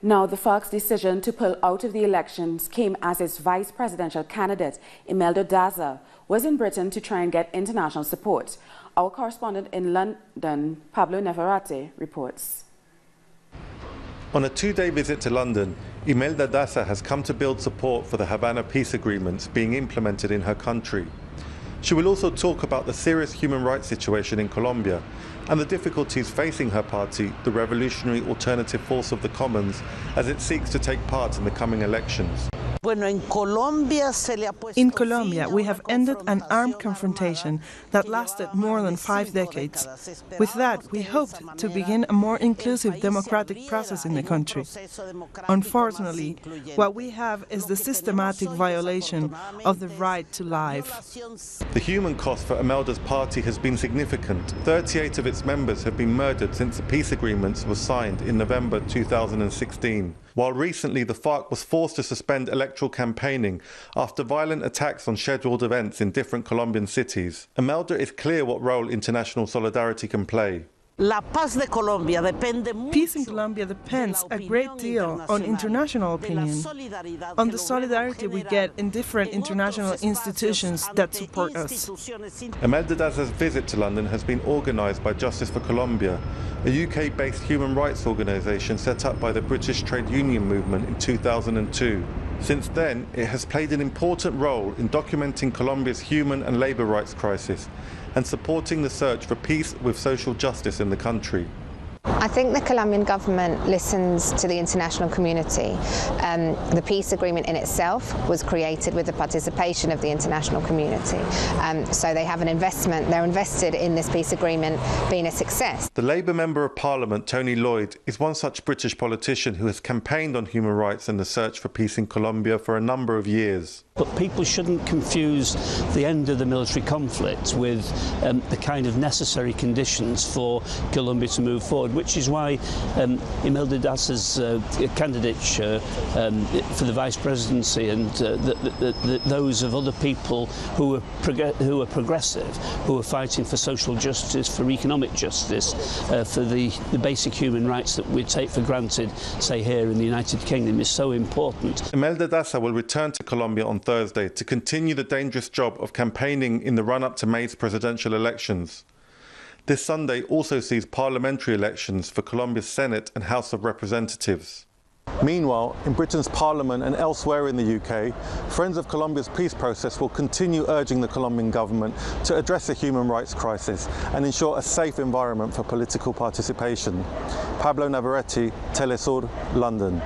Now, the FARC's decision to pull out of the elections came as its vice presidential candidate, Imelda Daza, was in Britain to try and get international support. Our correspondent in London, Pablo Nevarate, reports. On a two-day visit to London, Imelda Daza has come to build support for the Havana peace agreements being implemented in her country. She will also talk about the serious human rights situation in Colombia and the difficulties facing her party, the Revolutionary Alternative Force of the Commons, as it seeks to take part in the coming elections. In Colombia, we have ended an armed confrontation that lasted more than 5 decades. With that, we hoped to begin a more inclusive democratic process in the country. Unfortunately, what we have is the systematic violation of the right to life. The human cost for Imelda's party has been significant. 38 of its members have been murdered since the peace agreements were signed in November 2016. While recently the FARC was forced to suspend electoral campaigning after violent attacks on scheduled events in different Colombian cities, Imelda is clear what role international solidarity can play. Peace in Colombia depends a great deal on international opinion, on the solidarity we get in different international institutions that support us. Imelda Daza's visit to London has been organised by Justice for Colombia, a UK-based human rights organisation set up by the British trade union movement in 2002. Since then, it has played an important role in documenting Colombia's human and labour rights crisis and supporting the search for peace with social justice in the country. I think the Colombian government listens to the international community. The peace agreement in itself was created with the participation of the international community. So they have an investment, they're invested in this peace agreement being a success. The Labour Member of Parliament, Tony Lloyd, is one such British politician who has campaigned on human rights and the search for peace in Colombia for a number of years. But people shouldn't confuse the end of the military conflict with the kind of necessary conditions for Colombia to move forward, which is why Imelda Daza's candidature for the vice presidency and those of other people who are progressive, who are fighting for social justice, for economic justice, for the basic human rights that we take for granted, say here in the United Kingdom, is so important. Imelda Daza will return to Colombia on Thursday to continue the dangerous job of campaigning in the run-up to May's presidential elections. This Sunday also sees parliamentary elections for Colombia's Senate and House of Representatives. Meanwhile, in Britain's Parliament and elsewhere in the UK, Friends of Colombia's peace process will continue urging the Colombian government to address the human rights crisis and ensure a safe environment for political participation. Pablo Navarrete, teleSUR, London.